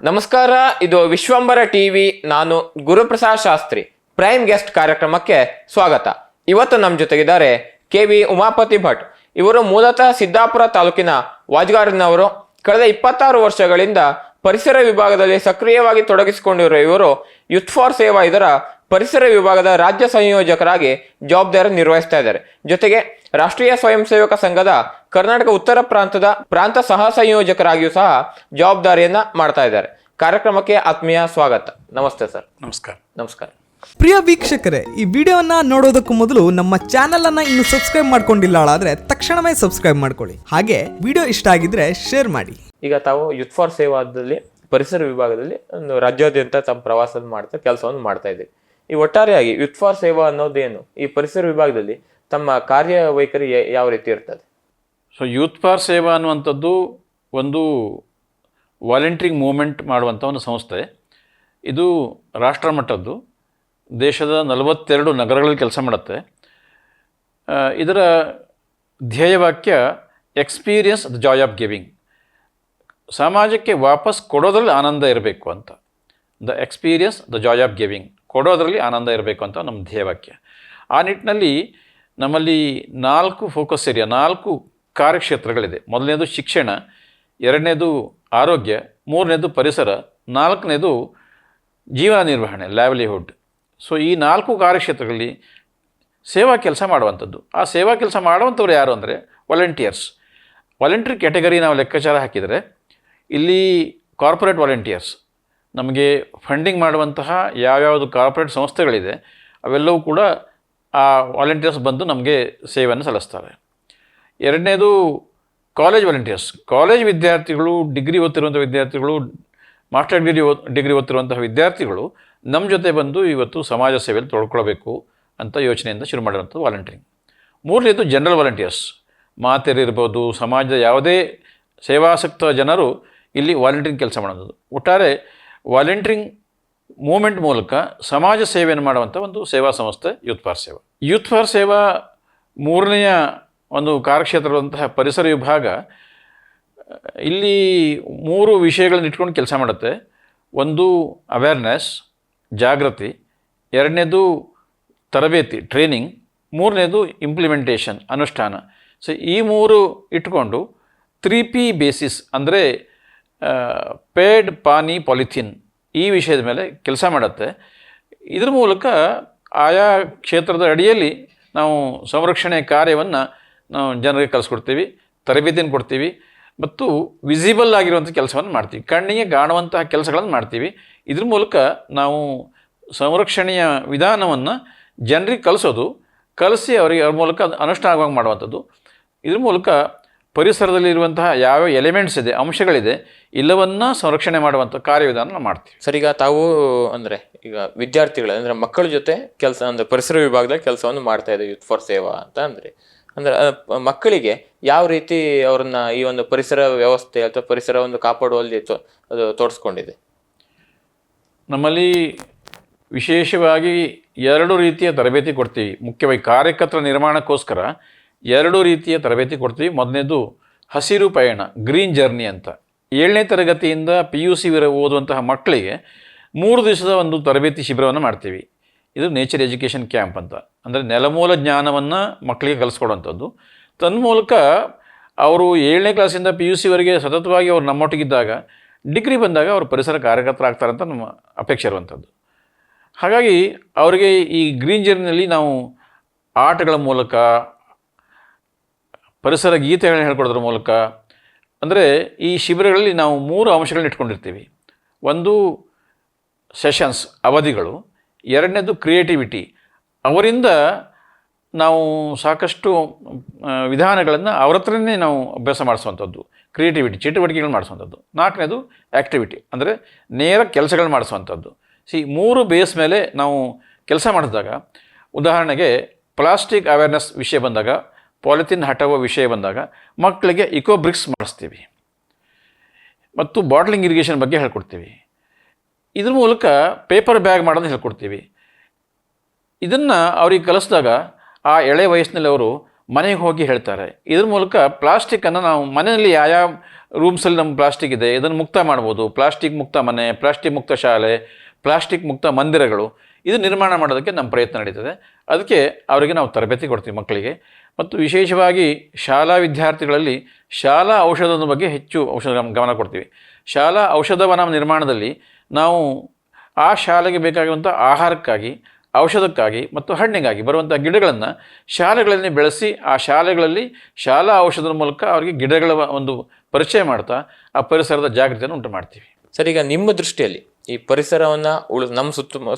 ನಮಸ್ಕಾರ, ಇದು ವಿಶ್ವಂಬರ ಟಿವಿ. ನಾನು ಗುರುಪ್ರಸಾದ್ ಶಾಸ್ತ್ರಿ. ಪ್ರೈಮ್ ಗೆಸ್ಟ್ ಕಾರ್ಯಕ್ರಮಕ್ಕೆ ಸ್ವಾಗತ. ಇವತ್ತು ನಮ್ಮ ಜೊತೆಗಿದ್ದಾರೆ KV ಉಮಾಪತಿ ಭಟ್. ಇವರು ಮೂಲತಃ ಸಿದ್ದಾಪುರ ತಾಲೂಕಿನ ವಾಜ್ಗಾರಿನವರು. ಕಳೆದ 26 ವರ್ಷಗಳಿಂದ ಪರಿಸರ ವಿಭಾಗದಲ್ಲಿ ಸಕ್ರಿಯವಾಗಿ ತೊಡಗಿಸಿಕೊಂಡಿರುವ ಇವರು ಯೂತ್ ಫಾರ್ ಸೇವಾ ಇದರ ಪರಿಸರ ವಿಭಾಗದ ರಾಜ್ಯ ಸಂಯೋಜಕರಾಗಿ ಜವಾಬ್ದಾರಿ ನಿರ್ವಹಿಸ್ತಾ ಇದ್ದಾರೆ. ಜೊತೆಗೆ ರಾಷ್ಟ್ರೀಯ ಸ್ವಯಂ ಸೇವಕ ಸಂಘದ ಕರ್ನಾಟಕ ಉತ್ತರ ಪ್ರಾಂತ ಸಹ ಸಂಯೋಜಕರಾಗಿಯೂ ಸಹ ಜವಾಬ್ದಾರಿಯನ್ನ ಮಾಡ್ತಾ ಇದ್ದಾರೆ. ಕಾರ್ಯಕ್ರಮಕ್ಕೆ ಆತ್ಮೀಯ ಸ್ವಾಗತ. ನಮಸ್ತೆ ಸರ್. ನಮಸ್ಕಾರ. ಪ್ರಿಯ ವೀಕ್ಷಕರೇ, ಈ ವಿಡಿಯೋನ ನೋಡೋದಕ್ಕೂ ಮೊದಲು ನಮ್ಮ ಚಾನೆಲ್ ಅನ್ನ ಇನ್ನು ಸಬ್ಸ್ಕ್ರೈಬ್ ಮಾಡ್ಕೊಂಡಿಲ್ಲ ಆದ್ರೆ ತಕ್ಷಣವೇ ಸಬ್ಸ್ಕ್ರೈಬ್ ಮಾಡ್ಕೊಳ್ಳಿ. ಹಾಗೆ ವಿಡಿಯೋ ಇಷ್ಟ ಆಗಿದ್ರೆ ಶೇರ್ ಮಾಡಿ. ಈಗ ತಾವು ಯೂತ್ ಫಾರ್ ಸೇವಾದಲ್ಲಿ ಪರಿಸರ ವಿಭಾಗದಲ್ಲಿ ಒಂದು ರಾಜ್ಯಾದ್ಯಂತ ತಮ್ಮ ಪ್ರವಾಸದ ಕೆಲಸವನ್ನು ಮಾಡ್ತಾ ಇದ್ದೀವಿ. ಈ ಒಟ್ಟಾರೆಯಾಗಿ ಯೂತ್ ಫಾರ್ ಸೇವಾ ಅನ್ನೋದೇನು, ಈ ಪರಿಸರ ವಿಭಾಗದಲ್ಲಿ ತಮ್ಮ ಕಾರ್ಯವೈಖರಿ ಯಾವ ರೀತಿ ಇರ್ತದೆ? ಸೊ ಯೂತ್ ಫಾರ್ ಸೇವಾ ಅನ್ನುವಂಥದ್ದು ಒಂದು ವಾಲಂಟ್ರಿಂಗ್ ಮೂವ್ಮೆಂಟ್ ಮಾಡುವಂಥ ಒಂದು ಸಂಸ್ಥೆ. ಇದು ರಾಷ್ಟ್ರ ಮಟ್ಟದ್ದು, ದೇಶದ 42 ನಗರಗಳಲ್ಲಿ ಕೆಲಸ ಮಾಡುತ್ತೆ. ಇದರ ಧ್ಯೇಯವಾಕ್ಯ experience the joy of giving. ಸಮಾಜಕ್ಕೆ ವಾಪಸ್ ಕೊಡೋದ್ರಲ್ಲಿ ಆನಂದ ಇರಬೇಕು ಅಂತ. The experience the joy of giving, ಕೊಡೋದ್ರಲ್ಲಿ ಆನಂದ ಇರಬೇಕು ಅಂತ ನಮ್ಮ ಧ್ಯೇಯವಾಕ್ಯ. ಆ ನಿಟ್ಟಿನಲ್ಲಿ ನಮ್ಮಲ್ಲಿ 4 ಫೋಕಸ್ ಏರಿಯಾ, 4 ಕಾರ್ಯಕ್ಷೇತ್ರಗಳಿದೆ. ಮೊದಲನೇದು ಶಿಕ್ಷಣ, ಎರಡನೇದು ಆರೋಗ್ಯ, ಮೂರನೇದು ಪರಿಸರ, ನಾಲ್ಕನೇದು ಜೀವನ ನಿರ್ವಹಣೆ, ಲೈವ್ಲಿಹುಡ್. ಸೊ ಈ 4 ಕಾರ್ಯಕ್ಷೇತ್ರಗಳಲ್ಲಿ ಸೇವಾ ಕೆಲಸ ಮಾಡುವಂಥದ್ದು. ಆ ಸೇವಾ ಕೆಲಸ ಮಾಡುವಂಥವ್ರು ಯಾರು ಅಂದರೆ ವಾಲಂಟಿಯರ್ಸ್. ವಾಲಂಟ್ರಿ ಕ್ಯಾಟಗರಿ ನಾವು ಲೆಕ್ಕಾಚಾರ ಹಾಕಿದರೆ ಇಲ್ಲಿ ಕಾರ್ಪೊರೇಟ್ ವಾಲಂಟಿಯರ್ಸ್, ನಮಗೆ ಫಂಡಿಂಗ್ ಮಾಡುವಂತಹ ಯಾವ್ಯಾವುದು ಕಾರ್ಪೊರೇಟ್ ಸಂಸ್ಥೆಗಳಿದೆ ಅವೆಲ್ಲವೂ ಕೂಡ ಆ ವಾಲಂಟಿಯರ್ಸ್ ಬಂದು ನಮಗೆ ಸೇವೆಯನ್ನು ಸಲ್ಲಿಸ್ತಾರೆ. ಎರಡನೇದು ಕಾಲೇಜ್ ವಾಲಂಟಿಯರ್ಸ್. ಕಾಲೇಜ್ ವಿದ್ಯಾರ್ಥಿಗಳು, ಡಿಗ್ರಿ ಓದ್ತಿರುವಂಥ ವಿದ್ಯಾರ್ಥಿಗಳು, ಮಾಸ್ಟರ್ ಡಿಗ್ರಿ ಓದ್ತಿರುವಂತಹ ವಿದ್ಯಾರ್ಥಿಗಳು ನಮ್ಮ ಜೊತೆ ಬಂದು ಇವತ್ತು ಸಮಾಜ ಸೇವೆಯಲ್ಲಿ ತೊಡ್ಕೊಳ್ಬೇಕು ಅಂತ ಯೋಚನೆಯಿಂದ ಶುರು ಮಾಡಿರುವಂಥದ್ದು ವಾಲಂಟ್ರಿಂಗ್. ಮೂರನೇದು ಜನರಲ್ ವಾಲಂಟಿಯರ್ಸ್. ಮಾತೆಯರಿರ್ಬೋದು, ಸಮಾಜದ ಯಾವುದೇ ಸೇವಾಸಕ್ತ ಜನರು ಇಲ್ಲಿ ವಾಲಂಟ್ರಿಂಗ್ ಕೆಲಸ ಮಾಡೋದು. ಒಟ್ಟಾರೆ ವಾಲಂಟ್ರಿಂಗ್ ಮೂವ್ಮೆಂಟ್ ಮೂಲಕ ಸಮಾಜ ಸೇವೆಯನ್ನು ಮಾಡುವಂಥ ಒಂದು ಸೇವಾ ಸಂಸ್ಥೆ ಯೂತ್ ಫಾರ್ ಸೇವಾ. ಯೂತ್ ಫಾರ್ ಸೇವಾ ಮೂರನೆಯ ಒಂದು ಕಾರ್ಯಕ್ಷೇತ್ರದಂತಹ ಪರಿಸರ ವಿಭಾಗ ಇಲ್ಲಿ 3 ವಿಷಯಗಳನ್ನು ಇಟ್ಕೊಂಡು ಕೆಲಸ ಮಾಡುತ್ತೆ. ಒಂದು ಅವೇರ್ನೆಸ್, ಜಾಗೃತಿ, ಎರಡನೇದು ತರಬೇತಿ, ಟ್ರೈನಿಂಗ್, ಮೂರನೇದು ಇಂಪ್ಲಿಮೆಂಟೇಷನ್, ಅನುಷ್ಠಾನ. ಸೊ ಈ 3 ಇಟ್ಕೊಂಡು 3P ಬೇಸಿಸ್ ಅಂದರೆ ಪೇಡ್, ಪಾನಿ, ಪಾಲಿಥೀನ್ ಈ ವಿಷಯದ ಮೇಲೆ ಕೆಲಸ ಮಾಡುತ್ತೆ. ಇದ್ರ ಮೂಲಕ ಆಯಾ ಕ್ಷೇತ್ರದ ಅಡಿಯಲ್ಲಿ ನಾವು ಸಂರಕ್ಷಣೆ ಕಾರ್ಯವನ್ನು ನಾವು ಜನರಿಗೆ ಕಲಿಸ್ಕೊಡ್ತೀವಿ, ತರಬೇತಿಯನ್ನು ಕೊಡ್ತೀವಿ ಮತ್ತು ವಿಸಿಬಲ್ ಆಗಿರುವಂಥ ಕೆಲಸವನ್ನು ಮಾಡ್ತೀವಿ, ಕಣ್ಣಿಗೆ ಕಾಣುವಂತಹ ಕೆಲಸಗಳನ್ನು ಮಾಡ್ತೀವಿ. ಇದ್ರ ಮೂಲಕ ನಾವು ಸಂರಕ್ಷಣೆಯ ವಿಧಾನವನ್ನು ಜನರಿಗೆ ಕಲಿಸಿ ಅವರಿಗೆ ಅವ್ರ ಮೂಲಕ ಅನುಷ್ಠಾನವಾಗಿ ಮಾಡುವಂಥದ್ದು. ಇದ್ರ ಮೂಲಕ ಪರಿಸರದಲ್ಲಿರುವಂತಹ ಯಾವ ಎಲಿಮೆಂಟ್ಸ್ ಇದೆ, ಅಂಶಗಳಿದೆ, ಎಲ್ಲವನ್ನ ಸಂರಕ್ಷಣೆ ಮಾಡುವಂಥ ಕಾರ್ಯವಿಧಾನ ನಾವು ಮಾಡ್ತೀವಿ. ಸರ್, ಈಗ ತಾವು ಈಗ ವಿದ್ಯಾರ್ಥಿಗಳು ಅಂದರೆ ಮಕ್ಕಳ ಜೊತೆ ಕೆಲಸ ಅಂದರೆ ಪರಿಸರ ವಿಭಾಗದಲ್ಲಿ ಕೆಲಸವನ್ನು ಮಾಡ್ತಾ ಇದೆ ಯೂತ್ ಫಾರ್ ಸೇವಾ ಅಂತ ಅಂದರೆ ಮಕ್ಕಳಿಗೆ ಯಾವ ರೀತಿ ಅವ್ರನ್ನ ಈ ಒಂದು ಪರಿಸರ ವ್ಯವಸ್ಥೆ ಅಥವಾ ಪರಿಸರವನ್ನು ಕಾಪಾಡುವಲ್ಲಿ ಅದು ತೋರಿಸ್ಕೊಂಡಿದೆ? ನಮ್ಮಲ್ಲಿ ವಿಶೇಷವಾಗಿ 2 ರೀತಿಯ ತರಬೇತಿ ಕೊಡ್ತೀವಿ. ಮುಖ್ಯವಾಗಿ ಕಾರ್ಯಕರ್ತರ ನಿರ್ಮಾಣಕ್ಕೋಸ್ಕರ 2 ರೀತಿಯ ತರಬೇತಿ ಕೊಡ್ತೀವಿ. ಮೊದಲನೇದು ಹಸಿರು ಪಯಣ, ಗ್ರೀನ್ ಜರ್ನಿ ಅಂತ. 7ನೇ ತರಗತಿಯಿಂದ PUC ಓದುವಂತಹ ಮಕ್ಕಳಿಗೆ 3 ದಿವಸದ ಒಂದು ತರಬೇತಿ ಶಿಬಿರವನ್ನು ಮಾಡ್ತೀವಿ. ಇದು ನೇಚರ್ ಎಜುಕೇಷನ್ ಕ್ಯಾಂಪ್ ಅಂತ. ಅಂದರೆ ನೆಲಮೂಲ ಜ್ಞಾನವನ್ನು ಮಕ್ಕಳಿಗೆ ಕಲಿಸ್ಕೊಡುವಂಥದ್ದು. ತನ್ಮೂಲಕ ಅವರು 7ನೇ ಕ್ಲಾಸಿಂದ PUC ಸತತವಾಗಿ ಅವರು ನಮ್ಮೊಟ್ಟಿಗಿದ್ದಾಗ ಡಿಗ್ರಿ ಬಂದಾಗ ಅವರು ಪರಿಸರ ಕಾರ್ಯಕರ್ತರಾಗ್ತಾರೆ ಅಂತ ನಮ್ಮ ಅಪೇಕ್ಷೆ ಇರುವಂಥದ್ದು. ಹಾಗಾಗಿ ಅವರಿಗೆ ಈ ಗ್ರೀನ್ ಜರ್ನಿಯಲ್ಲಿ ನಾವು ಆಟಗಳ ಮೂಲಕ, ಪರಿಸರ ಗೀತೆಗಳನ್ನ ಹೇಳ್ಕೊಡೋದ್ರ ಮೂಲಕ, ಅಂದರೆ ಈ ಶಿಬಿರಗಳಲ್ಲಿ ನಾವು 3 ಅಂಶಗಳನ್ನ ಇಟ್ಕೊಂಡಿರ್ತೀವಿ. ಒಂದು ಸೆಷನ್ಸ್, ಅವಧಿಗಳು. ಎರಡನೇದು ಕ್ರಿಯೇಟಿವಿಟಿ. ಅವರಿಂದ ನಾವು ಸಾಕಷ್ಟು ವಿಧಾನಗಳನ್ನು ಅವ್ರ ಹತ್ರನೇ ನಾವು ಅಭ್ಯಾಸ ಮಾಡಿಸುವಂಥದ್ದು, ಕ್ರಿಯೇಟಿವಿಟಿ ಚಟುವಟಿಕೆಗಳು ಮಾಡಿಸುವಂಥದ್ದು. 4ನೇದು ಆ್ಯಕ್ಟಿವಿಟಿ, ಅಂದರೆ ನೇರ ಕೆಲಸಗಳು ಮಾಡಿಸುವಂಥದ್ದು. 3 ಬೇಸ್ ಮೇಲೆ ನಾವು ಕೆಲಸ ಮಾಡಿದಾಗ, ಉದಾಹರಣೆಗೆ ಪ್ಲಾಸ್ಟಿಕ್ ಅವೇರ್ನೆಸ್ ವಿಷಯ ಬಂದಾಗ, ಪಾಲಿಥೀನ್ ಹಟಾವೋ ವಿಷಯ ಬಂದಾಗ ಮಕ್ಕಳಿಗೆ ಇಕೋ ಬ್ರಿಕ್ಸ್ ಮಾಡಿಸ್ತೀವಿ ಮತ್ತು ಬಾಟ್ಲಿಂಗ್ ಇರಿಗೇಷನ್ ಬಗ್ಗೆ ಹೇಳ್ಕೊಡ್ತೀವಿ. ಇದ್ರ ಮೂಲಕ ಪೇಪರ್ ಬ್ಯಾಗ್ ಮಾಡೋದನ್ನ ಹೇಳ್ಕೊಡ್ತೀವಿ. ಇದನ್ನು ಅವ್ರಿಗೆ ಕಲಿಸಿದಾಗ ಆ ಎಳೆ ವಯಸ್ಸಿನಲ್ಲಿ ಅವರು ಮನೆಗೆ ಹೋಗಿ ಹೇಳ್ತಾರೆ. ಇದ್ರ ಮೂಲಕ ಪ್ಲಾಸ್ಟಿಕ್ಕನ್ನು ನಾವು ಮನೆಯಲ್ಲಿ ಯಾವ ರೂಮ್ಸಲ್ಲಿ ನಮ್ಮ ಪ್ಲಾಸ್ಟಿಕ್ ಇದೆ ಇದನ್ನು ಮುಕ್ತ ಮಾಡ್ಬೋದು. ಪ್ಲಾಸ್ಟಿಕ್ ಮುಕ್ತ ಮನೆ, ಪ್ಲಾಸ್ಟಿಕ್ ಮುಕ್ತ ಶಾಲೆ, ಪ್ಲಾಸ್ಟಿಕ್ ಮುಕ್ತ ಮಂದಿರಗಳು ಇದು ನಿರ್ಮಾಣ ಮಾಡೋದಕ್ಕೆ ನಮ್ಮ ಪ್ರಯತ್ನ ನಡೀತದೆ. ಅದಕ್ಕೆ ಅವರಿಗೆ ನಾವು ತರಬೇತಿ ಕೊಡ್ತೀವಿ ಮಕ್ಕಳಿಗೆ. ಮತ್ತು ವಿಶೇಷವಾಗಿ ಶಾಲಾ ವಿದ್ಯಾರ್ಥಿಗಳಲ್ಲಿ ಶಾಲಾ ಔಷಧದ ಬಗ್ಗೆ ಹೆಚ್ಚು ಗಮನ ಕೊಡ್ತೀವಿ. ಶಾಲಾ ಔಷಧವನ ನಿರ್ಮಾಣದಲ್ಲಿ ನಾವು ಆ ಶಾಲೆಗೆ ಬೇಕಾಗುವಂಥ ಆಹಾರಕ್ಕಾಗಿ, ಔಷಧಕ್ಕಾಗಿ ಮತ್ತು ಹಣ್ಣಿಗಾಗಿ ಬರುವಂಥ ಗಿಡಗಳನ್ನು ಶಾಲೆಗಳಲ್ಲಿ ಬೆಳೆಸಿ ಆ ಶಾಲೆಗಳಲ್ಲಿ ಶಾಲಾ ಔಷಧದ ಮೂಲಕ ಅವರಿಗೆ ಗಿಡಗಳ ಒಂದು ಪರಿಚಯ ಮಾಡ್ತಾ ಆ ಪರಿಸರದ ಜಾಗೃತಿಯನ್ನು ಉಂಟು ಮಾಡ್ತೀವಿ. ಸರ್, ಈಗ ನಿಮ್ಮ ದೃಷ್ಟಿಯಲ್ಲಿ ಈ ಪರಿಸರವನ್ನು ನಮ್ಮ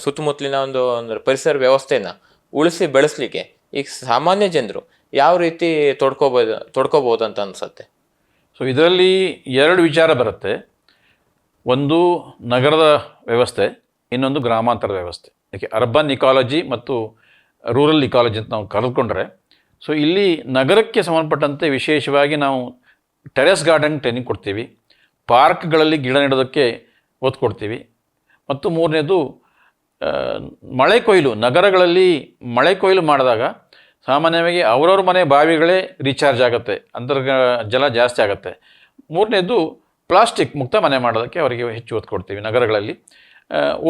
ಸುತ್ತಮುತ್ತಲಿನ ಒಂದು ಪರಿಸರ ವ್ಯವಸ್ಥೆಯನ್ನು ಉಳಿಸಿ ಬೆಳೆಸಲಿಕ್ಕೆ ಈಗ ಸಾಮಾನ್ಯ ಜನರು ಯಾವ ರೀತಿ ತೊಡ್ಕೋಬೋದು ಅಂತ ಅನಿಸುತ್ತೆ? ಸೊ ಇದರಲ್ಲಿ ಎರಡು ವಿಚಾರ ಬರುತ್ತೆ. ಒಂದು ನಗರದ ವ್ಯವಸ್ಥೆ, ಇನ್ನೊಂದು ಗ್ರಾಮಾಂತರದ ವ್ಯವಸ್ಥೆ. ಯಾಕೆ ಅರ್ಬನ್ ಇಕಾಲಜಿ ಮತ್ತು ರೂರಲ್ ಇಕಾಲಜಿ ಅಂತ ನಾವು ಕರೆದುಕೊಂಡ್ರೆ, ಸೊ ಇಲ್ಲಿ ನಗರಕ್ಕೆ ಸಂಬಂಧಪಟ್ಟಂತೆ ವಿಶೇಷವಾಗಿ ನಾವು ಟೆರೆಸ್ ಗಾರ್ಡನ್ ಟ್ರೈನಿಂಗ್ ಕೊಡ್ತೀವಿ, ಪಾರ್ಕ್ಗಳಲ್ಲಿ ಗಿಡ ನೆಡೋದಕ್ಕೆ ಒತ್ತು ಕೊಡ್ತೀವಿ. ಮತ್ತು ಮೂರನೇದು ಮಳೆ ಕೊಯ್ಲು. ನಗರಗಳಲ್ಲಿ ಮಳೆ ಕೊಯ್ಲು ಮಾಡಿದಾಗ ಸಾಮಾನ್ಯವಾಗಿ ಅವರವ್ರ ಮನೆ ಬಾವಿಗಳೇ ರೀಚಾರ್ಜ್ ಆಗುತ್ತೆ, ಜಲ ಜಾಸ್ತಿ ಆಗುತ್ತೆ. ಮೂರನೇದು ಪ್ಲಾಸ್ಟಿಕ್ ಮುಕ್ತ ಮನೆ ಮಾಡೋದಕ್ಕೆ ಅವರಿಗೆ ಹೆಚ್ಚು ಒತ್ತು ಕೊಡ್ತೀವಿ. ನಗರಗಳಲ್ಲಿ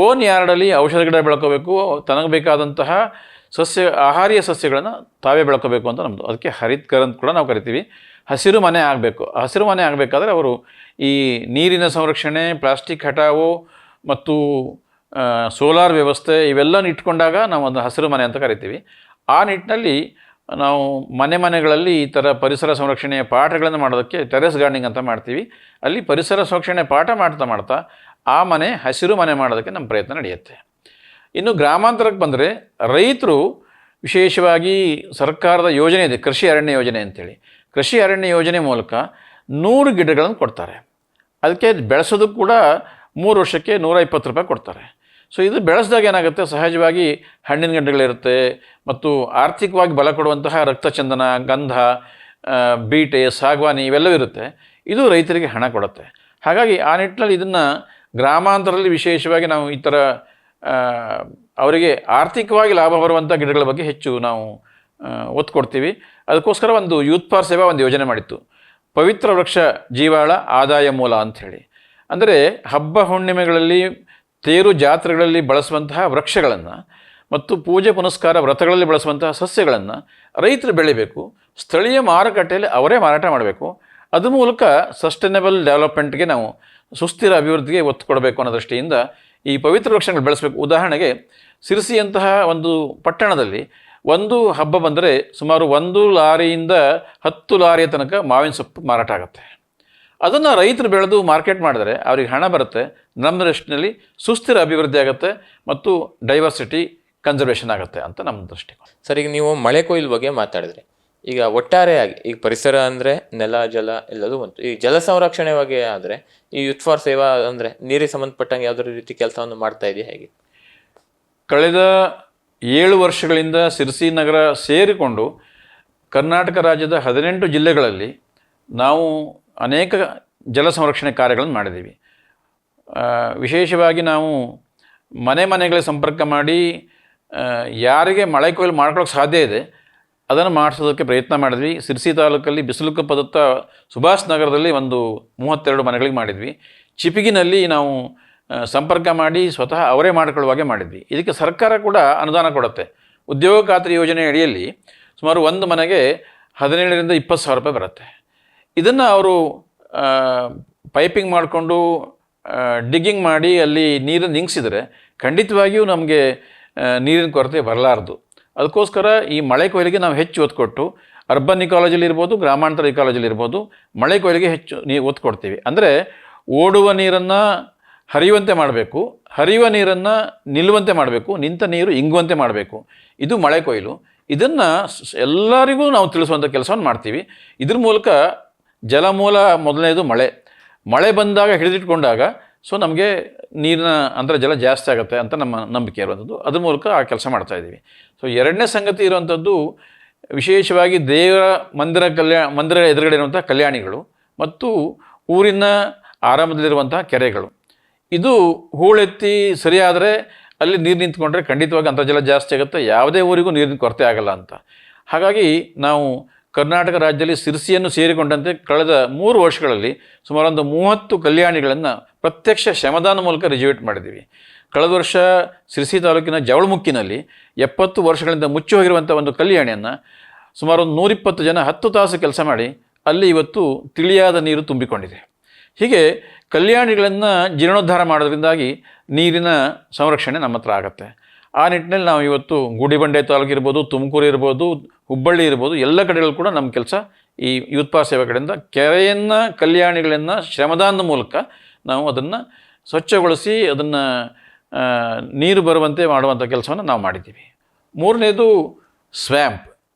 ಓನ್ ಯಾರ್ಡಲ್ಲಿ ಔಷಧ ಗಿಡ ಬೆಳ್ಕೋಬೇಕು, ತನಗೆ ಬೇಕಾದಂತಹ ಆಹಾರೀಯ ಸಸ್ಯಗಳನ್ನು ತಾವೇ ಬೆಳ್ಕೋಬೇಕು ಅಂತ ನಮ್ಮದು. ಅದಕ್ಕೆ ಹರಿತ್ಕರ್ ಅಂತ ಕೂಡ ನಾವು ಕರಿತೀವಿ. ಹಸಿರು ಮನೆ ಆಗಬೇಕು. ಹಸಿರು ಮನೆ ಆಗಬೇಕಾದ್ರೆ ಅವರು ಈ ನೀರಿನ ಸಂರಕ್ಷಣೆ, ಪ್ಲಾಸ್ಟಿಕ್ ಹಟಾವು ಮತ್ತು ಸೋಲಾರ್ ವ್ಯವಸ್ಥೆ ಇವೆಲ್ಲನೂ ಇಟ್ಕೊಂಡಾಗ ನಾವು ಅದನ್ನು ಹಸಿರು ಮನೆ ಅಂತ ಕರಿತೀವಿ. ಆ ನಿಟ್ಟಿನಲ್ಲಿ ನಾವು ಮನೆಗಳಲ್ಲಿ ಈ ಥರ ಪರಿಸರ ಸಂರಕ್ಷಣೆಯ ಪಾಠಗಳನ್ನು ಮಾಡೋದಕ್ಕೆ ಟೆರೆಸ್ ಗಾರ್ಡನಿಂಗ್ ಅಂತ ಮಾಡ್ತೀವಿ. ಅಲ್ಲಿ ಪರಿಸರ ಸಂರಕ್ಷಣೆ ಪಾಠ ಮಾಡ್ತಾ ಆ ಮನೆ ಹಸಿರು ಮನೆ ಮಾಡೋದಕ್ಕೆ ನಮ್ಮ ಪ್ರಯತ್ನ ನಡೆಯುತ್ತೆ. ಇನ್ನು ಗ್ರಾಮಾಂತರಕ್ಕೆ ಬಂದರೆ ರೈತರು ವಿಶೇಷವಾಗಿ ಸರ್ಕಾರದ ಯೋಜನೆ ಇದೆ, ಕೃಷಿ ಅರಣ್ಯ ಯೋಜನೆ ಅಂತೇಳಿ. ಕೃಷಿ ಅರಣ್ಯ ಯೋಜನೆ ಮೂಲಕ 100 ಗಿಡಗಳನ್ನು ಕೊಡ್ತಾರೆ. ಅದಕ್ಕೆ ಬೆಳೆಸೋದಕ್ಕೆ ಕೂಡ 3 ವರ್ಷಕ್ಕೆ 120 ರೂಪಾಯಿ ಕೊಡ್ತಾರೆ. ಸೊ ಇದು ಬೆಳೆಸಿದಾಗ ಏನಾಗುತ್ತೆ, ಸಹಜವಾಗಿ ಹಣ್ಣಿನ ಗಿಡಗಳಿರುತ್ತೆ ಮತ್ತು ಆರ್ಥಿಕವಾಗಿ ಬಲ ಕೊಡುವಂತಹ ರಕ್ತಚಂದನ, ಗಂಧ, ಬೀಟೆ, ಸಾಗವಾನಿ ಇವೆಲ್ಲವೂ ಇರುತ್ತೆ. ಇದು ರೈತರಿಗೆ ಹಣ ಕೊಡುತ್ತೆ. ಹಾಗಾಗಿ ಆ ನಿಟ್ಟಿನಲ್ಲಿ ಇದನ್ನು ಗ್ರಾಮಾಂತರದಲ್ಲಿ ವಿಶೇಷವಾಗಿ ನಾವು ಈ ಥರ ಅವರಿಗೆ ಆರ್ಥಿಕವಾಗಿ ಲಾಭ ಬರುವಂಥ ಗಿಡಗಳ ಬಗ್ಗೆ ಹೆಚ್ಚು ನಾವು ಒತ್ತು ಕೊಡ್ತೀವಿ. ಅದಕ್ಕೋಸ್ಕರ ಒಂದು ಯೂತ್ ಫಾರ್ ಸೇವಾ ಒಂದು ಯೋಜನೆ ಮಾಡಿತ್ತು, ಪವಿತ್ರ ವೃಕ್ಷ ಜೀವಾಳ ಆದಾಯ ಮೂಲ ಅಂಥೇಳಿ. ಅಂದರೆ ಹಬ್ಬ ಹುಣ್ಣಿಮೆಗಳಲ್ಲಿ, ತೇರು ಜಾತ್ರೆಗಳಲ್ಲಿ ಬಳಸುವಂತಹ ವೃಕ್ಷಗಳನ್ನು ಮತ್ತು ಪೂಜೆ ಪುನಸ್ಕಾರ ವ್ರತಗಳಲ್ಲಿ ಬಳಸುವಂತಹ ಸಸ್ಯಗಳನ್ನು ರೈತರು ಬೆಳಿಬೇಕು, ಸ್ಥಳೀಯ ಮಾರುಕಟ್ಟೆಯಲ್ಲಿ ಅವರೇ ಮಾರಾಟ ಮಾಡಬೇಕು. ಅದ್ರ ಮೂಲಕ ಸಸ್ಟೈನಬಲ್ ಡೆವಲಪ್ಮೆಂಟ್ಗೆ ನಾವು ಸುಸ್ಥಿರ ಅಭಿವೃದ್ಧಿಗೆ ಒತ್ತು ಕೊಡಬೇಕು ಅನ್ನೋ ದೃಷ್ಟಿಯಿಂದ ಈ ಪವಿತ್ರ ವೃಕ್ಷಗಳು ಬೆಳೆಸಬೇಕು. ಉದಾಹರಣೆಗೆ ಸಿರಸಿಯಂತಹ ಒಂದು ಪಟ್ಟಣದಲ್ಲಿ ಒಂದು ಹಬ್ಬ ಬಂದರೆ ಸುಮಾರು 1 ಲಾರಿಯಿಂದ 10 ಲಾರಿಯ ತನಕ ಮಾವಿನ ಸೊಪ್ಪು ಮಾರಾಟ ಆಗುತ್ತೆ. ಅದನ್ನು ರೈತರು ಬೆಳೆದು ಮಾರ್ಕೆಟ್ ಮಾಡಿದ್ರೆ ಅವ್ರಿಗೆ ಹಣ ಬರುತ್ತೆ. ನಮ್ಮ ದೃಷ್ಟಿಯಲ್ಲಿ ಸುಸ್ಥಿರ ಅಭಿವೃದ್ಧಿ ಆಗುತ್ತೆ ಮತ್ತು ಡೈವರ್ಸಿಟಿ ಕನ್ಸರ್ವೇಷನ್ ಆಗುತ್ತೆ ಅಂತ ನಮ್ಮ ದೃಷ್ಟಿಕೋನ. ಸರ್, ಈಗ ನೀವು ಮಳೆ ಕೊಯ್ಲು ಬಗ್ಗೆ ಮಾತಾಡಿದ್ರಿ. ಈಗ ಒಟ್ಟಾರೆಯಾಗಿ ಈಗ ಪರಿಸರ ಅಂದರೆ ನೆಲ, ಜಲ ಎಲ್ಲದೂ ಬಂತು. ಈ ಜಲ ಸಂರಕ್ಷಣೆ ಬಗ್ಗೆ ಆದರೆ ಈ ಯೂತ್ ಫಾರ್ ಸೇವಾ ಅಂದರೆ ನೀರಿಗೆ ಸಂಬಂಧಪಟ್ಟಂಗೆ ಯಾವುದೇ ರೀತಿ ಕೆಲಸವನ್ನು ಮಾಡ್ತಾ ಇದೆಯಾ, ಹೇಗೆ? ಕಳೆದ 7 ವರ್ಷಗಳಿಂದ ಸಿರಸಿ ನಗರ ಸೇರಿಕೊಂಡು ಕರ್ನಾಟಕ ರಾಜ್ಯದ 18 ಜಿಲ್ಲೆಗಳಲ್ಲಿ ನಾವು ಅನೇಕ ಜಲ ಸಂರಕ್ಷಣೆ ಕಾರ್ಯಗಳನ್ನು ಮಾಡಿದ್ದೀವಿ. ವಿಶೇಷವಾಗಿ ನಾವು ಮನೆಗಳಿಗೆ ಸಂಪರ್ಕ ಮಾಡಿ ಯಾರಿಗೆ ಮಳೆ ಕೊಯ್ಲು ಮಾಡ್ಕೊಳ್ಳೋಕೆ ಸಾಧ್ಯ ಇದೆ ಅದನ್ನು ಮಾಡಿಸೋದಕ್ಕೆ ಪ್ರಯತ್ನ ಮಾಡಿದ್ವಿ. ಸಿರಸಿ ತಾಲೂಕಲ್ಲಿ ಬಿಸಿಲುಕ ಪದತ್ತ ಸುಭಾಷ್ ನಗರದಲ್ಲಿ ಒಂದು 32 ಮನೆಗಳಿಗೆ ಮಾಡಿದ್ವಿ. ಚಿಪಿಗಿನಲ್ಲಿ ನಾವು ಸಂಪರ್ಕ ಮಾಡಿ ಸ್ವತಃ ಅವರೇ ಮಾಡಿಕೊಳ್ಳುವಾಗೆ ಮಾಡಿದ್ವಿ. ಇದಕ್ಕೆ ಸರ್ಕಾರ ಕೂಡ ಅನುದಾನ ಕೊಡುತ್ತೆ. ಉದ್ಯೋಗ ಖಾತ್ರಿ ಯೋಜನೆ ಅಡಿಯಲ್ಲಿ ಸುಮಾರು ಒಂದು ಮನೆಗೆ 17ರಿಂದ 20 ಸಾವಿರ ರೂಪಾಯಿ ಬರುತ್ತೆ. ಇದನ್ನು ಅವರು ಪೈಪಿಂಗ್ ಮಾಡಿಕೊಂಡು ಡಿಗ್ಗಿಂಗ್ ಮಾಡಿ ಅಲ್ಲಿ ನೀರನ್ನು ನಿಂಗಿಸಿದರೆ ಖಂಡಿತವಾಗಿಯೂ ನಮಗೆ ನೀರಿನ ಕೊರತೆ ಬರಲಾರದು. ಅದಕ್ಕೋಸ್ಕರ ಈ ಮಳೆ ಕೊಯ್ಲಿಗೆ ನಾವು ಹೆಚ್ಚು ಒತ್ತು ಕೊಟ್ಟು ಅರ್ಬನ್ ಇಕಾಲಜಿಲಿ ಇರ್ಬೋದು, ಗ್ರಾಮಾಂತರ ಇಕಾಲಜಿಲಿ ಇರ್ಬೋದು, ಮಳೆ ಕೊಯ್ಲಿಗೆ ಹೆಚ್ಚು ಒತ್ತು ಕೊಡ್ತೀವಿ. ಅಂದರೆ ಓಡುವ ನೀರನ್ನು ಹರಿಯುವಂತೆ ಮಾಡಬೇಕು, ಹರಿಯುವ ನೀರನ್ನು ನಿಲ್ಲುವಂತೆ ಮಾಡಬೇಕು, ನಿಂತ ನೀರು ಇಂಗುವಂತೆ ಮಾಡಬೇಕು. ಇದು ಮಳೆ ಕೊಯ್ಲು. ಇದನ್ನು ಎಲ್ಲರಿಗೂ ನಾವು ತಿಳಿಸುವಂಥ ಕೆಲಸವನ್ನು ಮಾಡ್ತೀವಿ. ಇದ್ರ ಮೂಲಕ ಜಲಮೂಲ ಮೊದಲನೇದು ಮಳೆ ಬಂದಾಗ ಹಿಡಿದಿಟ್ಕೊಂಡಾಗ ಸೊ ನಮಗೆ ನೀರಿನ ಅಂತರ್ಜಲ ಜಾಸ್ತಿ ಆಗುತ್ತೆ ಅಂತ ನಮ್ಮ ನಂಬಿಕೆ ಇರುವಂಥದ್ದು. ಅದ್ರ ಮೂಲಕ ಆ ಕೆಲಸ ಮಾಡ್ತಾಯಿದ್ದೀವಿ. ಸೊ ಎರಡನೇ ಸಂಗತಿ ಇರುವಂಥದ್ದು ವಿಶೇಷವಾಗಿ ದೇವರ ಮಂದಿರ ಎದುರುಗಡೆ ಇರುವಂಥ ಕಲ್ಯಾಣಿಗಳು ಮತ್ತು ಊರಿನ ಆರಂಭದಲ್ಲಿರುವಂತಹ ಕೆರೆಗಳು. ಇದು ಹೂಳೆತ್ತಿ ಸರಿಯಾದರೆ ಅಲ್ಲಿ ನೀರು ನಿಂತ್ಕೊಂಡ್ರೆ ಖಂಡಿತವಾಗಿ ಅಂತರ್ಜಲ ಜಾಸ್ತಿ ಆಗುತ್ತೆ, ಯಾವುದೇ ಊರಿಗೂ ನೀರಿನ ಕೊರತೆ ಆಗಲ್ಲ ಅಂತ. ಹಾಗಾಗಿ ನಾವು ಕರ್ನಾಟಕ ರಾಜ್ಯದಲ್ಲಿ ಸಿರ್ಸಿಯನ್ನು ಸೇರಿಕೊಂಡಂತೆ ಕಳೆದ 3 ವರ್ಷಗಳಲ್ಲಿ ಸುಮಾರು ಒಂದು 30 ಕಲ್ಯಾಣಿಗಳನ್ನು ಪ್ರತ್ಯಕ್ಷ ಶ್ರಮದಾನ ಮೂಲಕ ರಿಜಿವೇಟ್ ಮಾಡಿದ್ದೀವಿ. ಕಳೆದ ವರ್ಷ ಸಿರ್ಸಿ ತಾಲೂಕಿನ ಜವಳಮುಕ್ಕಿನಲ್ಲಿ 70 ವರ್ಷಗಳಿಂದ ಮುಚ್ಚಿ ಹೋಗಿರುವಂಥ ಒಂದು ಕಲ್ಯಾಣಿಯನ್ನು ಸುಮಾರು 120 ಜನ 10 ತಾಸು ಕೆಲಸ ಮಾಡಿ ಅಲ್ಲಿ ಇವತ್ತು ತಿಳಿಯಾದ ನೀರು ತುಂಬಿಕೊಂಡಿದೆ. ಹೀಗೆ ಕಲ್ಯಾಣಿಗಳನ್ನು ಜೀರ್ಣೋದ್ಧಾರ ಮಾಡೋದ್ರಿಂದಾಗಿ ನೀರಿನ ಸಂರಕ್ಷಣೆ ನಮ್ಮ ಹತ್ರ ಆಗುತ್ತೆ. ಆ ನಿಟ್ಟಿನಲ್ಲಿ ನಾವು ಇವತ್ತು ಗುಡಿಬಂಡೆ ತಾಲೂಕು ಇರ್ಬೋದು, ತುಮಕೂರು ಇರ್ಬೋದು, ಹುಬ್ಬಳ್ಳಿ ಇರ್ಬೋದು, ಎಲ್ಲ ಕಡೆಗಳು ಕೂಡ ನಮ್ಮ ಕೆಲಸ ಈ ಯೂತ್ ಪಾರ್ ಸೇವಾ ಕಡೆಯಿಂದ ಕೆರೆಯನ್ನು ಕಲ್ಯಾಣಿಗಳನ್ನು ಶ್ರಮದಾನದ ಮೂಲಕ ನಾವು ಅದನ್ನು ಸ್ವಚ್ಛಗೊಳಿಸಿ ಅದನ್ನು ನೀರು ಬರುವಂತೆ ಮಾಡುವಂಥ ಕೆಲಸವನ್ನು ನಾವು ಮಾಡಿದ್ದೀವಿ. 3ನೇದು ಸ್ವ್ಯಾಂಪ್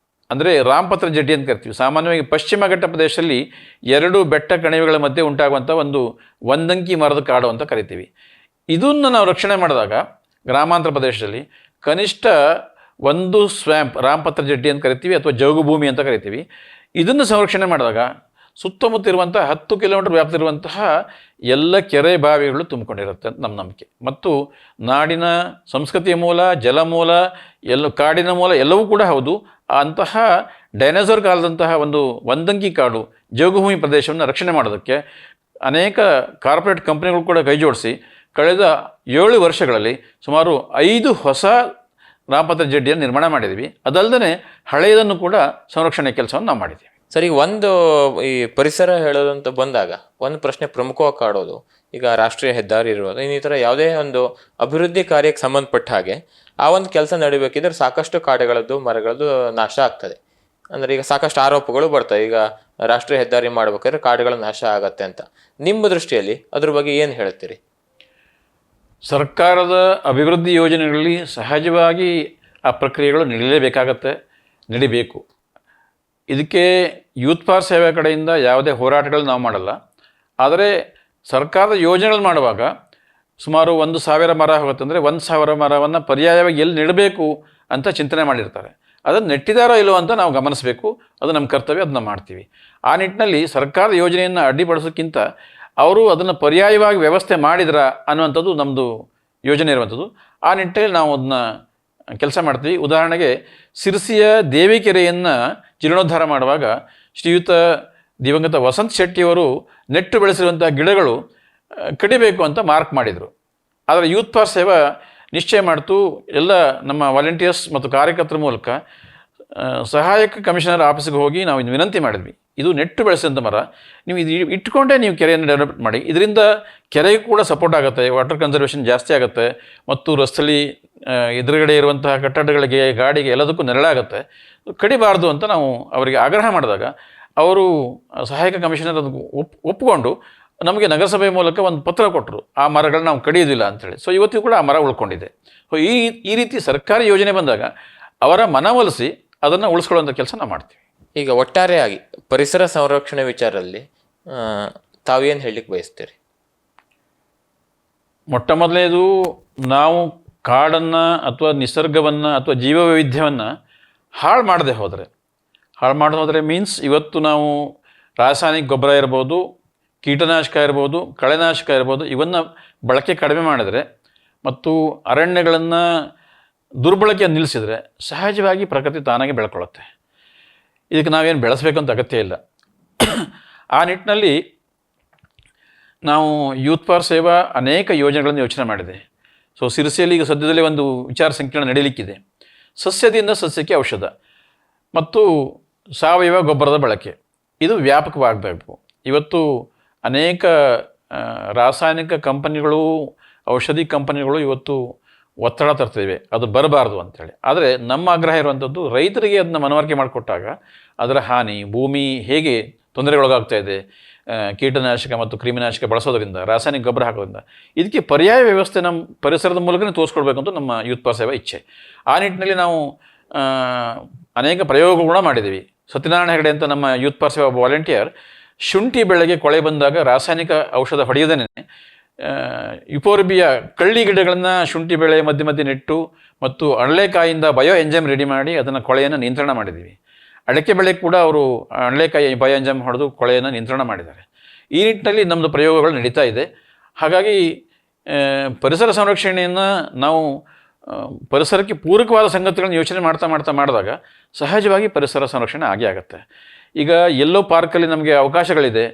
ಅಂದರೆ ರಾಮಪತ್ರ ಜಡ್ಡಿ ಅಂತ ಕರಿತೀವಿ. ಸಾಮಾನ್ಯವಾಗಿ ಪಶ್ಚಿಮ ಘಟ್ಟ ಪ್ರದೇಶದಲ್ಲಿ 2 ಬೆಟ್ಟ ಕಣಿವೆಗಳ ಮಧ್ಯೆ ಉಂಟಾಗುವಂಥ ಒಂದು ಒಂದಂಕಿ ಮರದ ಕಾಡು ಅಂತ ಕರಿತೀವಿ. ಇದನ್ನು ನಾವು ರಕ್ಷಣೆ ಮಾಡಿದಾಗ ಗ್ರಾಮಾಂತರ ಪ್ರದೇಶದಲ್ಲಿ ಕನಿಷ್ಠ 1 ಸ್ವ್ಯಾಂಪ್ ರಾಮಪತ್ರ ಜಡ್ಡಿ ಅಂತ ಕರಿತೀವಿ ಅಥವಾ ಜೌಗು ಭೂಮಿ ಅಂತ ಕರಿತೀವಿ. ಇದನ್ನು ಸಂರಕ್ಷಣೆ ಮಾಡಿದಾಗ ಸುತ್ತಮುತ್ತ ಇರುವಂಥ 10 ಕಿಲೋಮೀಟರ್ ವ್ಯಾಪ್ತಿರುವಂತಹ ಎಲ್ಲ ಕೆರೆ ಬಾವಿಗಳು ತುಂಬಿಕೊಂಡಿರುತ್ತೆ ಅಂತ ನಮ್ಮ ನಂಬಿಕೆ. ಮತ್ತು ನಾಡಿನ ಸಂಸ್ಕೃತಿಯ ಮೂಲ, ಜಲಮೂಲ, ಕಾಡಿನ ಮೂಲ ಎಲ್ಲವೂ ಕೂಡ ಹೌದು. ಅಂತಹ ಡೈನೋಸರ್ ಕಾಲದಂತಹ ಒಂದು ಒಂದಂಕಿ ಕಾಡು ಜೋಗುಭೂಮಿ ಪ್ರದೇಶವನ್ನು ರಕ್ಷಣೆ ಮಾಡೋದಕ್ಕೆ ಅನೇಕ ಕಾರ್ಪೊರೇಟ್ ಕಂಪ್ನಿಗಳು ಕೂಡ ಕೈ ಜೋಡಿಸಿ ಕಳೆದ 7 ವರ್ಷಗಳಲ್ಲಿ ಸುಮಾರು 5 ಹೊಸ ರಾಮಪತ್ರ ಜಡ್ಡಿಯನ್ನು ನಿರ್ಮಾಣ ಮಾಡಿದ್ದೀವಿ. ಅದಲ್ಲದೆ ಹಳೆಯದನ್ನು ಕೂಡ ಸಂರಕ್ಷಣೆ ಕೆಲಸವನ್ನು ನಾವು ಮಾಡಿದ್ದೀವಿ. ಸರಿ, ಒಂದು ಈ ಪರಿಸರ ಹೇಳೋದಂತ ಬಂದಾಗ ಒಂದು ಪ್ರಶ್ನೆ ಪ್ರಮುಖವಾಗಿ ಕಾಡೋದು, ಈಗ ರಾಷ್ಟ್ರೀಯ ಹೆದ್ದಾರಿ ಇರ್ಬೋದು, ಈ ಥರ ಯಾವುದೇ ಒಂದು ಅಭಿವೃದ್ಧಿ ಕಾರ್ಯಕ್ಕೆ ಸಂಬಂಧಪಟ್ಟ ಹಾಗೆ ಆ ಒಂದು ಕೆಲಸ ನಡಿಬೇಕಿದ್ರೆ ಸಾಕಷ್ಟು ಕಾಡುಗಳದ್ದು ಮರಗಳದ್ದು ನಾಶ ಆಗ್ತದೆ. ಅಂದರೆ ಈಗ ಸಾಕಷ್ಟು ಆರೋಪಗಳು ಬರ್ತವೆ, ಈಗ ರಾಷ್ಟ್ರೀಯ ಹೆದ್ದಾರಿ ಮಾಡ್ಬೇಕಾದ್ರೆ ಕಾಡುಗಳ ನಾಶ ಆಗತ್ತೆ ಅಂತ. ನಿಮ್ಮ ದೃಷ್ಟಿಯಲ್ಲಿ ಅದ್ರ ಬಗ್ಗೆ ಏನು ಹೇಳ್ತೀರಿ? ಸರ್ಕಾರದ ಅಭಿವೃದ್ಧಿ ಯೋಜನೆಗಳಲ್ಲಿ ಸಹಜವಾಗಿ ಆ ಪ್ರಕ್ರಿಯೆಗಳು ನಡೀಬೇಕು. ಇದಕ್ಕೆ ಯೂತ್ ಪಾರ್ ಸೇವೆ ಕಡೆಯಿಂದ ಯಾವುದೇ ಹೋರಾಟಗಳು ನಾವು ಮಾಡಲ್ಲ. ಆದರೆ ಸರ್ಕಾರದ ಯೋಜನೆಗಳು ಮಾಡುವಾಗ ಸುಮಾರು 1,000 ಮರ ಹೋಗುತ್ತಂದರೆ 1,000 ಮರವನ್ನು ಪರ್ಯಾಯವಾಗಿ ಎಲ್ಲಿ ನೆಡಬೇಕು ಅಂತ ಚಿಂತನೆ ಮಾಡಿರ್ತಾರೆ. ಅದನ್ನು ನೆಟ್ಟಿದಾರೋ ಇಲ್ಲೋ ಅಂತ ನಾವು ಗಮನಿಸಬೇಕು. ಅದು ನಮ್ಮ ಕರ್ತವ್ಯ, ಅದನ್ನು ಮಾಡ್ತೀವಿ. ಆ ನಿಟ್ಟಿನಲ್ಲಿ ಸರ್ಕಾರದ ಯೋಜನೆಯನ್ನು ಅಡ್ಡಿಪಡಿಸೋಕ್ಕಿಂತ ಅವರು ಅದನ್ನು ಪರ್ಯಾಯವಾಗಿ ವ್ಯವಸ್ಥೆ ಮಾಡಿದ್ರ ಅನ್ನುವಂಥದ್ದು ನಮ್ಮದು ಯೋಜನೆ ಇರುವಂಥದ್ದು. ಆ ನಿಟ್ಟಿನಲ್ಲಿ ನಾವು ಅದನ್ನ ಕೆಲಸ ಮಾಡ್ತೀವಿ. ಉದಾಹರಣೆಗೆ ಸಿರ್ಸಿಯ ದೇವಿಕೆರೆಯನ್ನು ಜೀರ್ಣೋದ್ಧಾರ ಮಾಡುವಾಗ ಶ್ರೀಯುತ ದಿವಂಗತ ವಸಂತ್ ಶೆಟ್ಟಿಯವರು ನೆಟ್ಟು ಬೆಳೆಸಿರುವಂಥ ಗಿಡಗಳು ಕಡಿಬೇಕು ಅಂತ ಮಾರ್ಕ್ ಮಾಡಿದರು. ಆದರೆ ಯೂತ್ ಪಾರ್ ಸೇವಾ ನಿಶ್ಚಯ ಮಾಡ್ತು, ಎಲ್ಲ ನಮ್ಮ ವಾಲಂಟಿಯರ್ಸ್ ಮತ್ತು ಕಾರ್ಯಕರ್ತರ ಮೂಲಕ ಸಹಾಯಕ ಕಮಿಷನರ್ ಆಫೀಸಿಗೆ ಹೋಗಿ ನಾವು ಇದು ವಿನಂತಿ ಮಾಡಿದ್ವಿ. ಇದು ನೆಟ್ಟು ಬೆಳೆಸಿದಂಥ ಮರ, ನೀವು ಇದು ಇಟ್ಕೊಂಡೇ ನೀವು ಕೆರೆಯನ್ನು ಡೆವಲಪ್ ಮಾಡಿ. ಇದರಿಂದ ಕೆರೆಗೂ ಕೂಡ ಸಪೋರ್ಟ್ ಆಗುತ್ತೆ, ವಾಟರ್ ಕನ್ಸರ್ವೇಷನ್ ಜಾಸ್ತಿ ಆಗುತ್ತೆ ಮತ್ತು ರಸ್ತೆಯಲ್ಲಿ ಎದುರುಗಡೆ ಇರುವಂತಹ ಕಟ್ಟಡಗಳಿಗೆ, ಗಾಡಿಗೆ ಎಲ್ಲದಕ್ಕೂ ನೆರಳಾಗುತ್ತೆ. ಕಡಿಬಾರ್ದು ಅಂತ ನಾವು ಅವರಿಗೆ ಆಗ್ರಹ ಮಾಡಿದಾಗ ಅವರು ಸಹಾಯಕ ಕಮಿಷನರ್ ಅದಕ್ಕೆ ಒಪ್ಪಿಕೊಂಡು ನಮಗೆ ನಗರಸಭೆ ಮೂಲಕ ಒಂದು ಪತ್ರ ಕೊಟ್ಟರು, ಆ ಮರಗಳನ್ನ ನಾವು ಕಡಿಯೋದಿಲ್ಲ ಅಂಥೇಳಿ. ಸೊ ಇವತ್ತಿಗೂ ಕೂಡ ಆ ಮರ ಉಳ್ಕೊಂಡಿದೆ. ಸೊ ಈ ರೀತಿ ಸರ್ಕಾರಿ ಯೋಜನೆ ಬಂದಾಗ ಅವರ ಮನವೊಲಿಸಿ ಅದನ್ನು ಉಳಿಸ್ಕೊಳ್ಳುವಂಥ ಕೆಲಸ ನಾವು ಮಾಡ್ತೀವಿ. ಈಗ ಒಟ್ಟಾರೆಯಾಗಿ ಪರಿಸರ ಸಂರಕ್ಷಣೆ ವಿಚಾರದಲ್ಲಿ ತಾವೇನು ಹೇಳಲಿಕ್ಕೆ ಬಯಸ್ತೀರಿ? ಮೊಟ್ಟ ಮೊದಲನೇದು, ನಾವು ಕಾಡನ್ನು ಅಥವಾ ನಿಸರ್ಗವನ್ನು ಅಥವಾ ಜೀವವೈವಿಧ್ಯವನ್ನು ಹಾಳು ಮಾಡದೆ ಹೋದರೆ ಮೀನ್ಸ್ ಇವತ್ತು ನಾವು ರಾಸಾಯನಿಕ ಗೊಬ್ಬರ ಇರ್ಬೋದು, ಕೀಟನಾಶಕ ಇರ್ಬೋದು, ಕಳೆನಾಶಕ ಇರ್ಬೋದು, ಇವನ್ನು ಬಳಕೆ ಕಡಿಮೆ ಮಾಡಿದರೆ ಮತ್ತು ಅರಣ್ಯಗಳನ್ನು ದುರ್ಬಳಕೆಯನ್ನು ನಿಲ್ಲಿಸಿದರೆ ಸಹಜವಾಗಿ ಪ್ರಕೃತಿ ತಾನಾಗೆ ಬೆಳ್ಕೊಳ್ಳುತ್ತೆ. ಇದಕ್ಕೆ ನಾವೇನು ಬೆಳೆಸಬೇಕಂತ ಅಗತ್ಯ ಇಲ್ಲ. ಆ ನಿಟ್ಟಿನಲ್ಲಿ ನಾವು ಯೂತ್ ಪಾರ್ ಸೇವಾ ಅನೇಕ ಯೋಜನೆಗಳನ್ನು ಯೋಚನೆ ಮಾಡಿದೆ. ಸೊ ಸಿರ್ಸಿಯಲ್ಲಿ ಈಗ ಸದ್ಯದಲ್ಲೇ ಒಂದು ವಿಚಾರ ಸಂಕಿರಣ ನಡೀಲಿಕ್ಕಿದೆ. ಸಸ್ಯದಿಂದ ಸಸ್ಯಕ್ಕೆ ಔಷಧ ಮತ್ತು ಸಾವಯವ ಗೊಬ್ಬರದ ಬಳಕೆ, ಇದು ವ್ಯಾಪಕವಾಗಬೇಕು. ಇವತ್ತು ಅನೇಕ ರಾಸಾಯನಿಕ ಕಂಪನಿಗಳು, ಔಷಧಿ ಕಂಪನಿಗಳು ಇವತ್ತು ಒತ್ತಡ ತರ್ತಿವೆ ಅದು ಬರಬಾರ್ದು ಅಂಥೇಳಿ. ಆದರೆ ನಮ್ಮ ಆಗ್ರಹ ಇರುವಂಥದ್ದು, ರೈತರಿಗೆ ಅದನ್ನ ಮನವರಿಕೆ ಮಾಡಿಕೊಟ್ಟಾಗ ಅದರ ಹಾನಿ, ಭೂಮಿ ಹೇಗೆ ತೊಂದರೆಗೊಳಗಾಗ್ತಾ ಇದೆ, ಕೀಟನಾಶಕ ಮತ್ತು ಕ್ರಿಮಿನಾಶಕ ಬಳಸೋದ್ರಿಂದ, ರಾಸಾಯನಿಕ ಗೊಬ್ಬರ ಹಾಕೋದ್ರಿಂದ, ಇದಕ್ಕೆ ಪರ್ಯಾಯ ವ್ಯವಸ್ಥೆ ನಮ್ಮ ಪರಿಸರದ ಮೂಲಕನೇ ತೋರಿಸ್ಕೊಡ್ಬೇಕು ಅಂತ ನಮ್ಮ ಯೂತ್ ಪಾರ್ ಸೇವಾ ಇಚ್ಛೆ. ಆ ನಿಟ್ಟಿನಲ್ಲಿ ನಾವು ಅನೇಕ ಪ್ರಯೋಗಗಳು ಕೂಡ ಮಾಡಿದ್ದೀವಿ. ಸತ್ಯನಾರಾಯಣ ಹೆಗಡೆ ಅಂತ ನಮ್ಮ ಯೂತ್ ಪಾರ್ ಸೇವಾ ವಾಲಂಟಿಯರ್ ಶುಂಠಿ ಬೆಳೆಗೆ ಕೊಳೆ ಬಂದಾಗ ರಾಸಾಯನಿಕ ಔಷಧ ಹೊಡೆಯದೇ ಯುಪೋರ್ಬಿಯಾ ಕಳ್ಳಿ ಗಿಡಗಳನ್ನು ಶುಂಠಿ ಬೆಳೆ ಮಧ್ಯೆ ನೆಟ್ಟು ಮತ್ತು ಅಣಲೆಕಾಯಿಂದ ಬಯೋ ಎಂಜೈಮ್ ರೆಡಿ ಮಾಡಿ ಅದನ್ನು ಕೊಳೆಯನ್ನು ನಿಯಂತ್ರಣ ಮಾಡಿದ್ದೀವಿ. ಅಡಕೆ ಬೆಳೆ ಕೂಡ ಅವರು ಅಣಲೆಕಾಯಿ ಬಯೋ ಎಂಜೈಮ್ ಹೊಡೆದು ಕೊಳೆಯನ್ನು ನಿಯಂತ್ರಣ ಮಾಡಿದ್ದಾರೆ. ಈ ನಿಟ್ಟಿನಲ್ಲಿ ನಮ್ಮದು ಪ್ರಯೋಗಗಳು ನಡೀತಾ ಇದೆ. ಹಾಗಾಗಿ ಪರಿಸರ ಸಂರಕ್ಷಣೆಯನ್ನು ನಾವು ಪರಿಸರಕ್ಕೆ ಪೂರಕವಾದ ಸಂಗತಿಗಳನ್ನು ಯೋಚನೆ ಮಾಡಿದಾಗ ಸಹಜವಾಗಿ ಪರಿಸರ ಸಂರಕ್ಷಣೆ ಆಗೇ ಆಗುತ್ತೆ. ಈಗ ಎಲ್ಲೋ ಪಾರ್ಕಲ್ಲಿ ನಮಗೆ ಅವಕಾಶಗಳಿದೆ,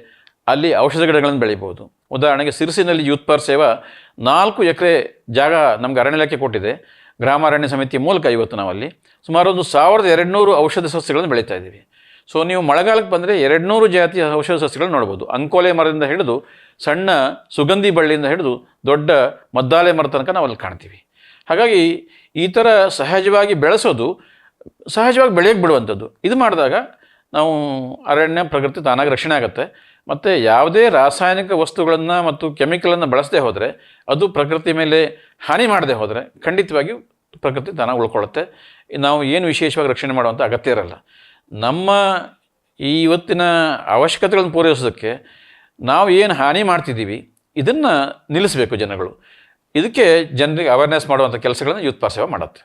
ಅಲ್ಲಿ ಔಷಧ ಗಿಡಗಳನ್ನು ಬೆಳಿಬೋದು. ಉದಾಹರಣೆಗೆ ಸಿರಸಿನಲ್ಲಿ ಯೂತ್ ಪಾರ್ಕ್ ಸೇವಾ 4 ಎಕರೆ ಜಾಗ ನಮಗೆ ಅರಣ್ಯ ಇಲಾಖೆ ಕೊಟ್ಟಿದೆ. ಗ್ರಾಮಾರಣ್ಯ ಸಮಿತಿಯ ಮೂಲಕ ಇವತ್ತು ನಾವಲ್ಲಿ ಸುಮಾರು ಒಂದು 1200 ಔಷಧ ಸಸ್ಯಗಳನ್ನು ಬೆಳೀತಾ ಇದ್ದೀವಿ. ಸೊ ನೀವು ಮಳೆಗಾಲಕ್ಕೆ ಬಂದರೆ 200 ಜಾತಿಯ ಔಷಧ ಸಸ್ಯಗಳನ್ನು ನೋಡ್ಬೋದು. ಅಂಕೋಲೆ ಮರದಿಂದ ಹಿಡಿದು ಸಣ್ಣ ಸುಗಂಧಿ ಬಳ್ಳಿಯಿಂದ ಹಿಡಿದು ದೊಡ್ಡ ಮದ್ದಾಲೆ ಮರ ತನಕ ನಾವು ಅಲ್ಲಿ ಕಾಣ್ತೀವಿ. ಹಾಗಾಗಿ ಈ ಥರ ಸಹಜವಾಗಿ ಬೆಳೆಸೋದು, ಸಹಜವಾಗಿ ಬೆಳೆಯೋಕ್ಕೆ ಬಿಡುವಂಥದ್ದು, ಇದು ಮಾಡಿದಾಗ ನಾವು ಅರಣ್ಯ ಪ್ರಕೃತಿ ತಾನಾಗಿ ರಕ್ಷಣೆ ಆಗುತ್ತೆ. ಮತ್ತು ಯಾವುದೇ ರಾಸಾಯನಿಕ ವಸ್ತುಗಳನ್ನು ಮತ್ತು ಕೆಮಿಕಲನ್ನು ಬಳಸದೆ ಹೋದರೆ, ಅದು ಪ್ರಕೃತಿ ಮೇಲೆ ಹಾನಿ ಮಾಡದೆ ಹೋದರೆ ಖಂಡಿತವಾಗಿಯೂ ಪ್ರಕೃತಿ ತಾನಾಗಿ ಉಳ್ಕೊಳ್ಳುತ್ತೆ. ನಾವು ಏನು ವಿಶೇಷವಾಗಿ ರಕ್ಷಣೆ ಮಾಡುವಂಥ ಅಗತ್ಯ ಇರಲ್ಲ. ನಮ್ಮ ಈ ಇವತ್ತಿನ ಅವಶ್ಯಕತೆಗಳನ್ನು ಪೂರೈಸೋದಕ್ಕೆ ನಾವು ಏನು ಹಾನಿ ಮಾಡ್ತಿದ್ದೀವಿ ಇದನ್ನು ನಿಲ್ಲಿಸಬೇಕು ಜನಗಳು. ಇದಕ್ಕೆ ಜನರಿಗೆ ಅವೇರ್ನೆಸ್ ಮಾಡುವಂಥ ಕೆಲಸಗಳನ್ನು ಯೂತ್ ಪಾರ್ಕ್ ಸೇವಾ ಮಾಡುತ್ತೆ.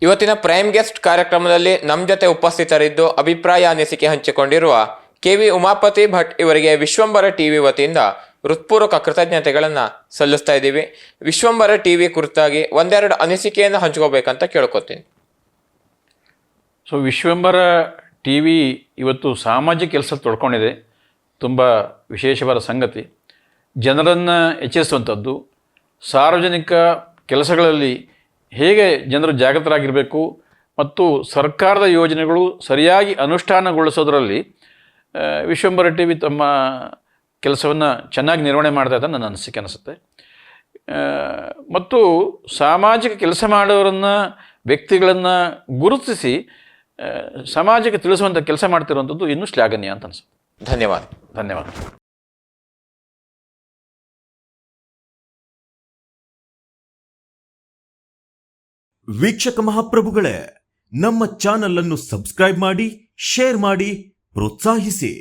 ಇವತ್ತಿನ ಪ್ರೈಮ್ ಗೆಸ್ಟ್ ಕಾರ್ಯಕ್ರಮದಲ್ಲಿ ನಮ್ಮ ಜೊತೆ ಉಪಸ್ಥಿತರಿದ್ದು ಅಭಿಪ್ರಾಯ ಅನಿಸಿಕೆ ಹಂಚಿಕೊಂಡಿರುವ KV ಉಮಾಪತಿ ಭಟ್ ಇವರಿಗೆ ವಿಶ್ವಂಬರ ಟಿವಿ ವತಿಯಿಂದ ಹೃತ್ಪೂರ್ವಕ ಕೃತಜ್ಞತೆಗಳನ್ನು ಸಲ್ಲಿಸ್ತಾ ಇದ್ದೀವಿ. ವಿಶ್ವಂಬರ ಟಿವಿ ಕುರಿತಾಗಿ ಒಂದೆರಡು ಅನಿಸಿಕೆಯನ್ನು ಹಂಚ್ಕೋಬೇಕಂತ ಕೇಳ್ಕೊತೀನಿ. ಸೊ ವಿಶ್ವಂಬರ ಟಿವಿ ಇವತ್ತು ಸಾಮಾಜಿಕ ಕೆಲಸ ತೊಡ್ಕೊಂಡಿದೆ. ತುಂಬ ವಿಶೇಷವಾದ ಸಂಗತಿ. ಜನರನ್ನು ಎಚ್ಚರಿಸುವಂಥದ್ದು, ಸಾರ್ವಜನಿಕ ಕೆಲಸಗಳಲ್ಲಿ ಹೇಗೆ ಜನರು ಜಾಗೃತರಾಗಿರಬೇಕು ಮತ್ತು ಸರ್ಕಾರದ ಯೋಜನೆಗಳು ಸರಿಯಾಗಿ ಅನುಷ್ಠಾನಗೊಳಿಸೋದರಲ್ಲಿ ವಿಶ್ವಂಬರ ಟಿವಿ ತಮ್ಮ ಕೆಲಸವನ್ನು ಚೆನ್ನಾಗಿ ನಿರ್ವಹಣೆ ಮಾಡ್ತಾ ಇದ್ದ ನನ್ನ ಅನಿಸಿಕೆ ಅನಿಸುತ್ತೆ. ಮತ್ತು ಸಾಮಾಜಿಕ ಕೆಲಸ ಮಾಡೋರನ್ನು, ವ್ಯಕ್ತಿಗಳನ್ನು ಗುರುತಿಸಿ ಸಮಾಜಕ್ಕೆ ತಿಳಿಸುವಂಥ ಕೆಲಸ ಮಾಡ್ತಿರುವಂಥದ್ದು ಇನ್ನೂ ಶ್ಲಾಘನೀಯ ಅಂತ ಅನಿಸುತ್ತೆ. ಧನ್ಯವಾದ. ವೀಕ್ಷಕ ಮಹಾಪ್ರಭುಗಳೇ, ನಮ್ಮ ಚಾನಲ್ ಅನ್ನು ಸಬ್ಸ್ಕ್ರೈಬ್ ಮಾಡಿ, ಶೇರ್ ಮಾಡಿ, ಪ್ರೋತ್ಸಾಹಿಸಿ.